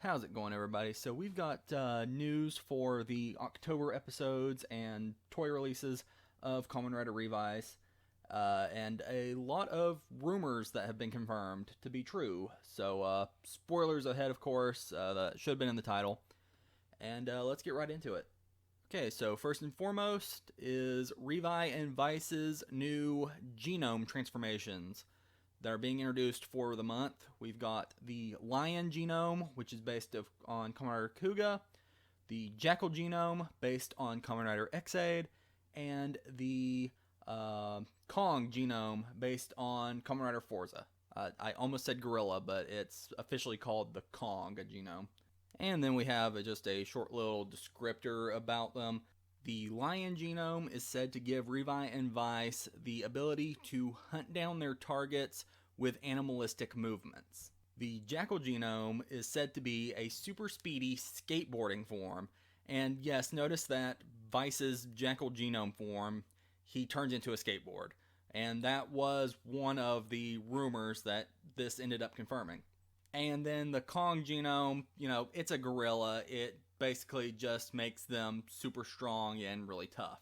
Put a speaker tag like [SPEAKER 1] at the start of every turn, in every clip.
[SPEAKER 1] How's it going, everybody? So we've got news for the October episodes and toy releases of Kamen Rider Revice, and a lot of rumors that have been confirmed to be true. So spoilers ahead, of course, that should have been in the title. And let's get right into it. Okay, so first and foremost is Revi and Vice's new Genome transformations that are being introduced for the month. We've got the Lion Genome, which is based on Kamen Rider Kuga, the Jackal Genome, based on Kamen Rider Ex-Aid, and the Kong Genome, based on Kamen Rider Forza. I almost said Gorilla, but it's officially called the Kong Genome. And then we have just a short little descriptor about them. The Lion Genome is said to give Revi and Vice the ability to hunt down their targets with animalistic movements. The Jackal Genome is said to be a super speedy skateboarding form. And yes, notice that Vice's Jackal Genome form, he turns into a skateboard. And that was one of the rumors that this ended up confirming. And then the Kong Genome, it's a gorilla. It basically just makes them super strong and really tough.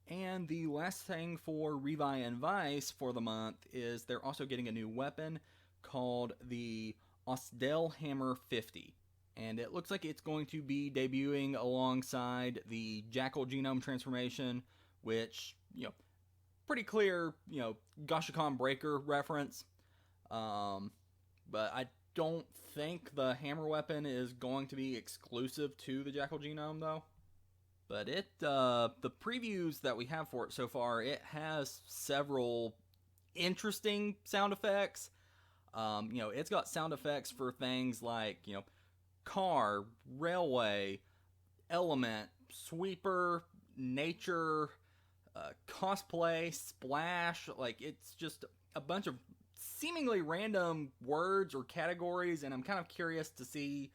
[SPEAKER 1] And the last thing for Revi and Vice for the month is they're also getting a new weapon called the Austell Hammer 50. And it looks like it's going to be debuting alongside the Jackal Genome transformation, which, pretty clear, Gashikan Breaker reference. But I don't think the hammer weapon is going to be exclusive to the Jackal Genome, though. But the previews that we have for it so far, it has several interesting sound effects. It's got sound effects for things like, car, railway, element, sweeper, nature, cosplay, splash. Like, it's just a bunch of seemingly random words or categories, and I'm kind of curious to see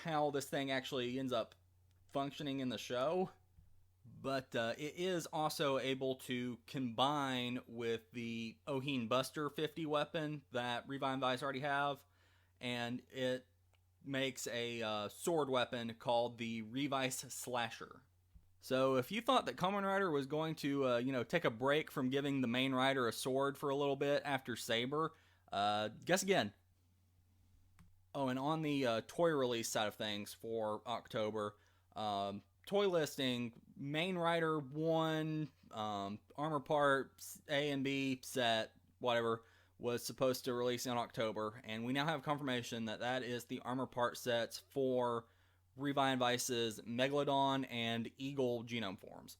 [SPEAKER 1] how this thing actually ends up functioning in the show. But it is also able to combine with the Ohin Buster 50 weapon that Revi and Vice already have, and it makes a sword weapon called the Revice Slasher. So if you thought that Kamen Rider was going to, take a break from giving the main rider a sword for a little bit after Saber, guess again. Oh, and on the toy release side of things for October, toy listing, main rider 1, armor parts, A and B set, whatever, was supposed to release in October, and we now have confirmation that that is the armor part sets for Revi and Vice's Megalodon and Eagle genome forms.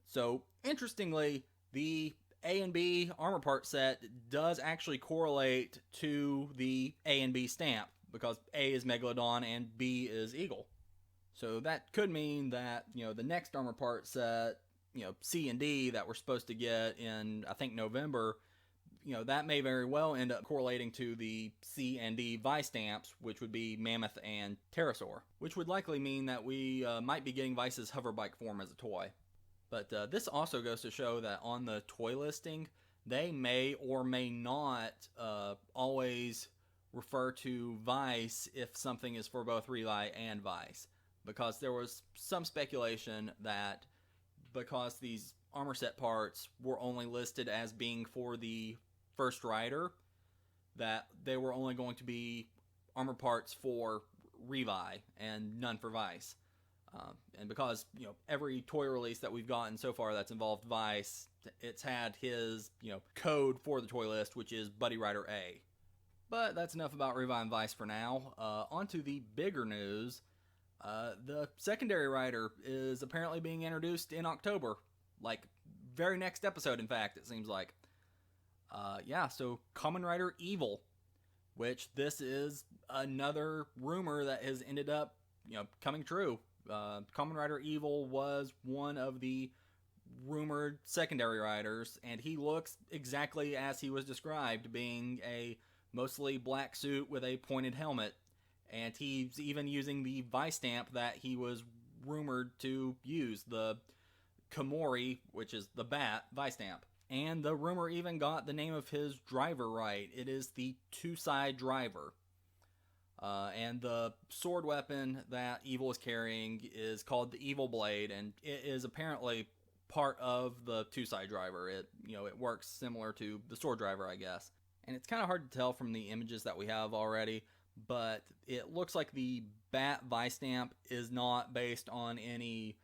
[SPEAKER 1] So, interestingly, the A and B armor part set does actually correlate to the A and B stamp, because A is Megalodon and B is Eagle. So that could mean that, the next armor part set, C and D that we're supposed to get in, I think, November, that may very well end up correlating to the C and D Vice stamps, which would be Mammoth and Pterosaur, which would likely mean that we might be getting Vice's hoverbike form as a toy. But this also goes to show that on the toy listing, they may or may not always refer to Vice if something is for both Revi and Vice. Because there was some speculation that because these armor set parts were only listed as being for the first rider, that they were only going to be armor parts for Revi and none for Vice. And because, every toy release that we've gotten so far that's involved Vice, it's had his, code for the toy list, which is Buddy Rider A. But that's enough about Revi and Vice for now. On to the bigger news. The secondary rider is apparently being introduced in October. Like, very next episode, in fact, it seems like. So Kamen Rider Evil, which this is another rumor that has ended up, coming true. Kamen Rider Evil was one of the rumored secondary riders, and he looks exactly as he was described, being a mostly black suit with a pointed helmet. And he's even using the Vice stamp that he was rumored to use, the Komori, which is the bat, Vice stamp. And the rumor even got the name of his driver right. It is the Two-Side Driver. And the sword weapon that Evil is carrying is called the Evil Blade, and it is apparently part of the two-side driver. It works similar to the sword driver, I guess. And it's kind of hard to tell from the images that we have already, but it looks like the Bat Vice Stamp is not based on any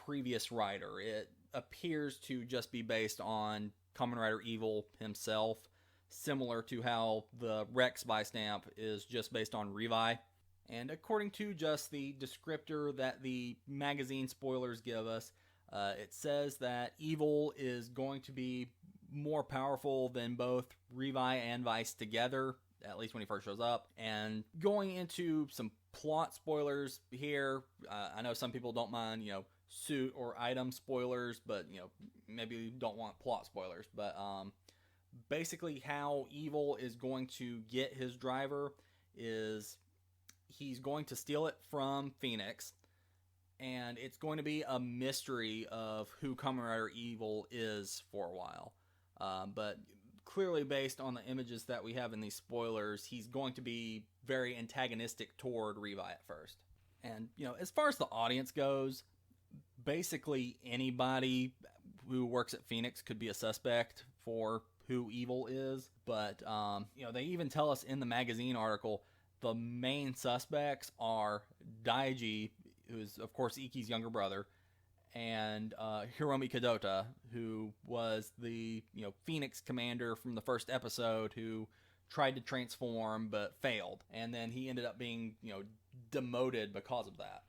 [SPEAKER 1] previous rider. It appears to just be based on Kamen Rider Evil himself, similar to how the Rex Vice Stamp is just based on Revi. And according to just the descriptor that the magazine spoilers give us, it says that Evil is going to be more powerful than both Revi and Vice together, at least when he first shows up. And going into some plot spoilers here, I know some people don't mind, suit or item spoilers, but, maybe you don't want plot spoilers. But basically how Evil is going to get his driver is he's going to steal it from Phoenix, and it's going to be a mystery of who Kamen Rider Evil is for a while. But clearly based on the images that we have in these spoilers, he's going to be very antagonistic toward Revi at first. And, as far as the audience goes, basically anybody who works at Phoenix could be a suspect for who Evil is. But, they even tell us in the magazine article the main suspects are Daiji, who is, of course, Iki's younger brother, and Hiromi Kadota, who was the Phoenix commander from the first episode who tried to transform but failed, and then he ended up being demoted because of that.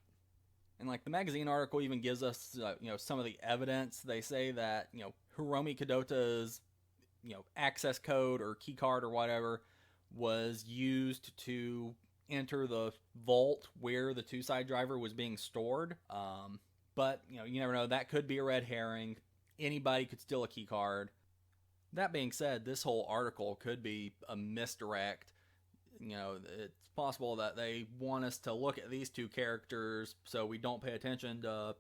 [SPEAKER 1] And the magazine article even gives us some of the evidence. They say that Hiromi Kadota's access code or key card or whatever was used to enter the vault where the two-side driver was being stored. But, you never know. That could be a red herring. Anybody could steal a key card. That being said, this whole article could be a misdirect. It's possible that they want us to look at these two characters so we don't pay attention to,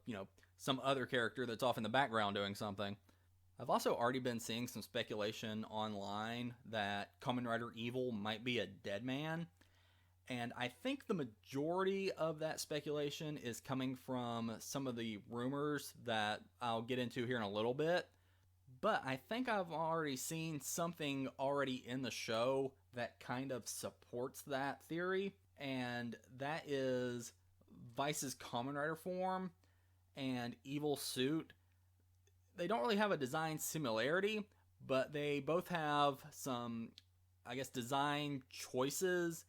[SPEAKER 1] some other character that's off in the background doing something. I've also already been seeing some speculation online that Kamen Rider Evil might be a dead man. And I think the majority of that speculation is coming from some of the rumors that I'll get into here in a little bit. But I think I've already seen something already in the show that kind of supports that theory. And that is Vice's Kamen Rider form and Evil's suit. They don't really have a design similarity, but they both have some, design choices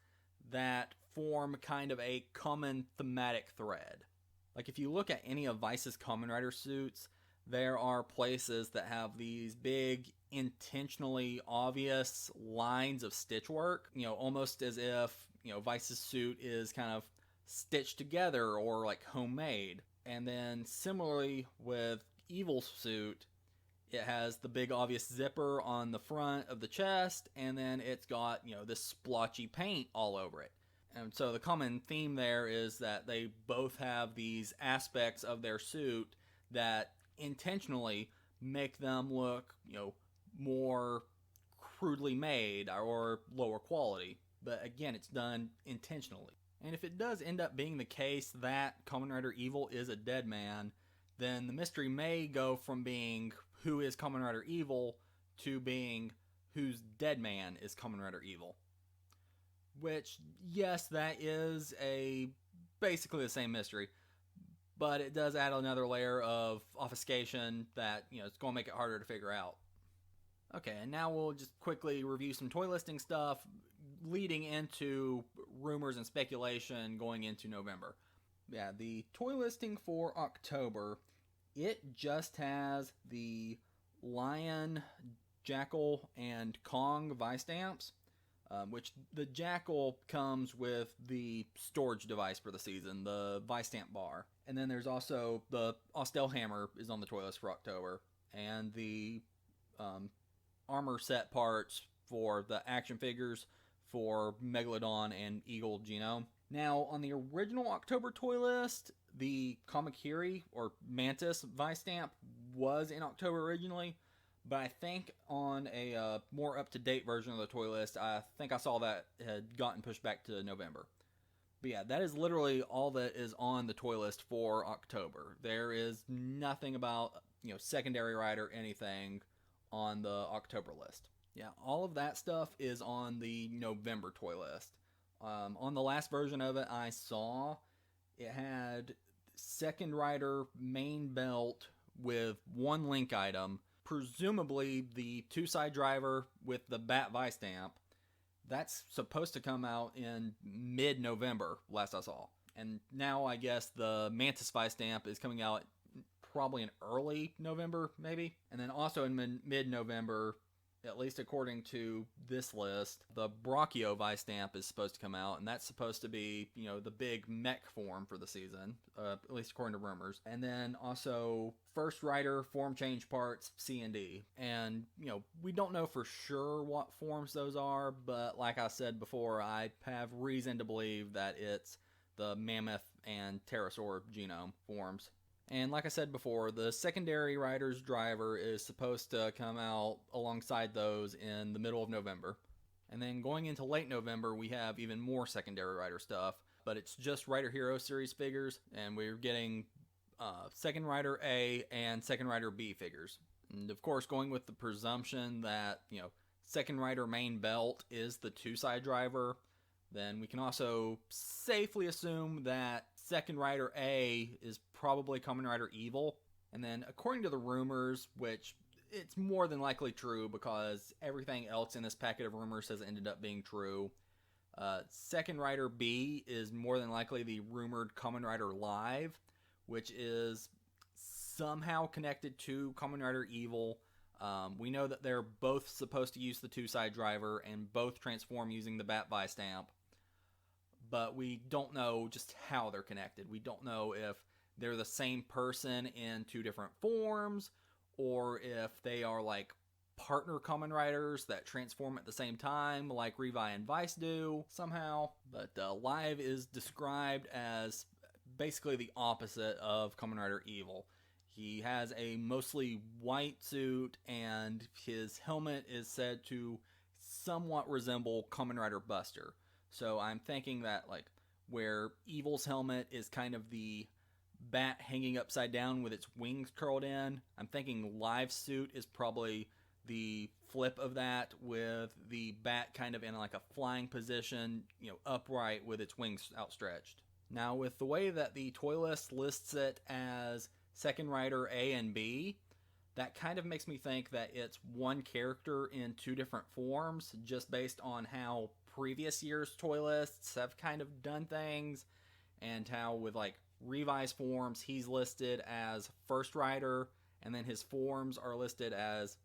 [SPEAKER 1] that form kind of a common thematic thread. If you look at any of Vice's Kamen Rider suits, there are places that have these big, intentionally obvious lines of stitch work, almost as if, Vice's suit is kind of stitched together or homemade. And then similarly with Evil's suit, it has the big obvious zipper on the front of the chest, and then it's got, this splotchy paint all over it. And so the common theme there is that they both have these aspects of their suit that intentionally make them look, more crudely made or lower quality. But again, it's done intentionally. And if it does end up being the case that Kamen Rider Evil is a dead man, then the mystery may go from being who is Kamen Rider Evil to being whose dead man is Kamen Rider Evil. Which, yes, that is basically the same mystery, but it does add another layer of obfuscation that, it's going to make it harder to figure out. Okay, and now we'll just quickly review some toy listing stuff leading into rumors and speculation going into November. Yeah, the toy listing for October, it just has the Lion, Jackal, and Kong Vice stamps, which the Jackal comes with the storage device for the season, the Vice stamp bar. And then there's also the Austell Hammer is on the toy list for October, and the armor set parts for the action figures for Megalodon and Eagle Genome. Now, on the original October toy list, the Kamakiri, or Mantis Vice stamp, was in October originally, But I think on a more up-to-date version of the toy list, I think I saw that had gotten pushed back to November. But yeah, that is literally all that is on the toy list for October. There is nothing about, secondary rider, anything on the October list. Yeah, all of that stuff is on the November toy list. On the last version of it I saw, it had second rider main belt with one link item, presumably the two-side driver with the bat Revi stamp. That's supposed to come out in mid-November, last I saw. And now I guess the Mantis Revi stamp is coming out probably in early November, maybe. And then also in mid-November, at least according to this list, the Brachio Revi stamp is supposed to come out, and that's supposed to be, the big mech form for the season, at least according to rumors. And then also first rider form change parts C and D. And, we don't know for sure what forms those are, but like I said before, I have reason to believe that it's the Mammoth and Pterosaur Genome forms. And like I said before, the secondary rider's driver is supposed to come out alongside those in the middle of November. And then going into late November, we have even more secondary rider stuff, but it's just Rider Hero series figures, and we're getting second rider A and second rider B figures. And of course, going with the presumption that, second rider main belt is the two-side driver, then we can also safely assume that second rider A is probably Kamen Rider Evil. And then according to the rumors, which it's more than likely true because everything else in this packet of rumors has ended up being true, second rider B is more than likely the rumored Kamen Rider Live, which is somehow connected to Kamen Rider Evil. We know that they're both supposed to use the two-side driver and both transform using the bat Revi stamp. But we don't know just how they're connected. We don't know if they're the same person in two different forms, or if they are like partner Kamen Riders that transform at the same time, like Revi and Vice do somehow. But Live is described as basically the opposite of Kamen Rider Evil. He has a mostly white suit, and his helmet is said to somewhat resemble Kamen Rider Buster. So I'm thinking that, where Evil's helmet is kind of the bat hanging upside down with its wings curled in, I'm thinking Live's suit is probably the flip of that, with the bat kind of in a flying position, upright with its wings outstretched. Now, with the way that the toy list lists it as second rider A and B, that kind of makes me think that it's one character in two different forms, just based on how previous year's toy lists have kind of done things, and how with Revi's forms, he's listed as first rider, and then his forms are listed as,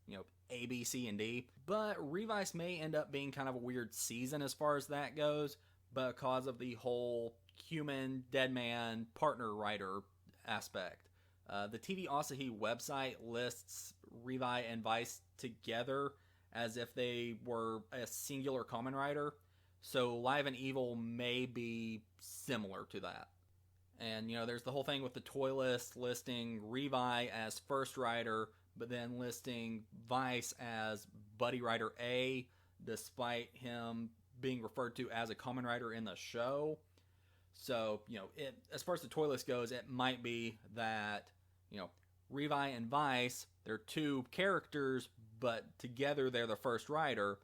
[SPEAKER 1] A, B, C, and D. But Revice may end up being kind of a weird season as far as that goes, because of the whole human, dead man, partner rider aspect. The TV Asahi website lists Revi and Vice together as if they were a singular Kamen Rider, so Live and Evil may be similar to that. And, there's the whole thing with the toy list listing Revi as first rider, but then listing Vice as Buddy Rider A, despite him being referred to as a Kamen Rider in the show. So, as far as the toy list goes, it might be that, Revi and Vice, they're two characters, but together they're the first rider.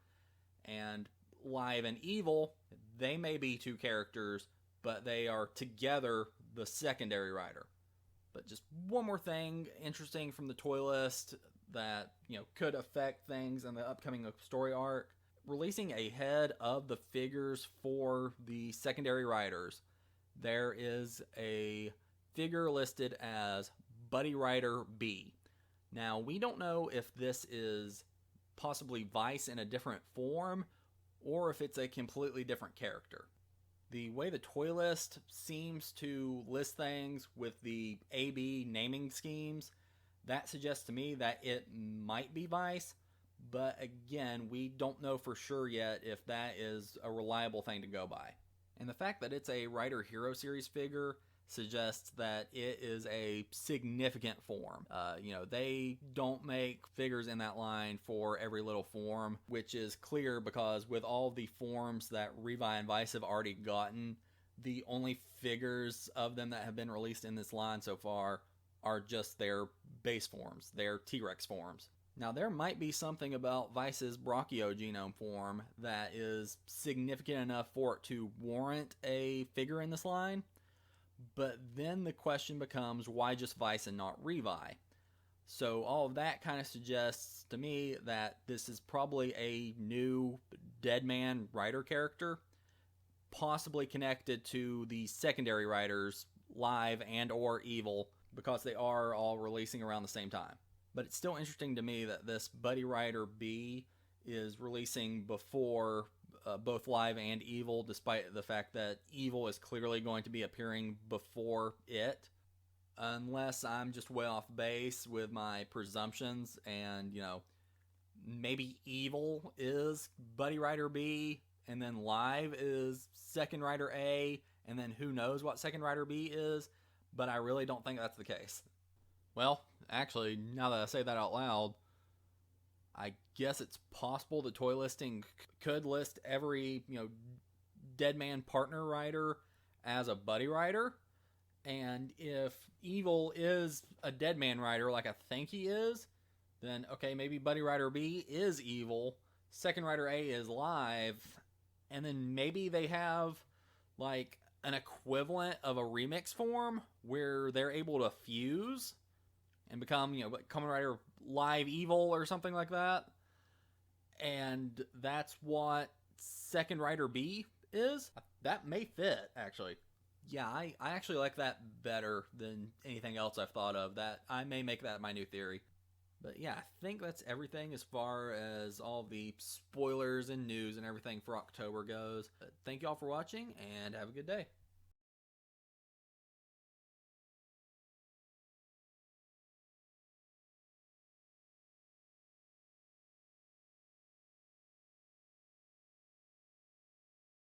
[SPEAKER 1] And Live and Evil, they may be two characters, but they are together the secondary rider. But just one more thing interesting from the toy list that, could affect things in the upcoming story arc. Releasing ahead of the figures for the secondary riders, there is a figure listed as Buddy Rider B. Now, we don't know if this is possibly Vice in a different form, or if it's a completely different character. The way the toy list seems to list things with the AB naming schemes, that suggests to me that it might be Vice, but again, we don't know for sure yet if that is a reliable thing to go by. And the fact that it's a Rider Hero series figure suggests that it is a significant form. They don't make figures in that line for every little form, which is clear because with all the forms that Revi and Vice have already gotten, the only figures of them that have been released in this line so far are just their base forms, their T-Rex forms. Now, there might be something about Vice's Brachiogenome form that is significant enough for it to warrant a figure in this line, but then the question becomes, why just Vice and not Revi? So all of that kind of suggests to me that this is probably a new Deadman Rider character, possibly connected to the secondary Riders, Live and or Evil, because they are all releasing around the same time. But it's still interesting to me that this Buddy Rider B is releasing before both Live and Evil, despite the fact that Evil is clearly going to be appearing before it. Unless I'm just way off base with my presumptions and, maybe Evil is Buddy Rider B, and then Live is Second Rider A, and then who knows what Second Rider B is, but I really don't think that's the case. Well, actually, now that I say that out loud, I guess it's possible that toy listing could list every, Deadman partner rider as a Buddy Rider. And if Evil is a Deadman rider like I think he is, then okay, maybe Buddy Rider B is Evil, Second Rider A is Live, and then maybe they have like an equivalent of a remix form where they're able to fuse and become, Kamen Rider Live Evil or something like that. And that's what Second Rider B is. That may fit, actually. Yeah, I actually like that better than anything else I've thought of. That I may make that my new theory. But yeah, I think that's everything as far as all the spoilers and news and everything for October goes. Thank you all for watching, and have a good day.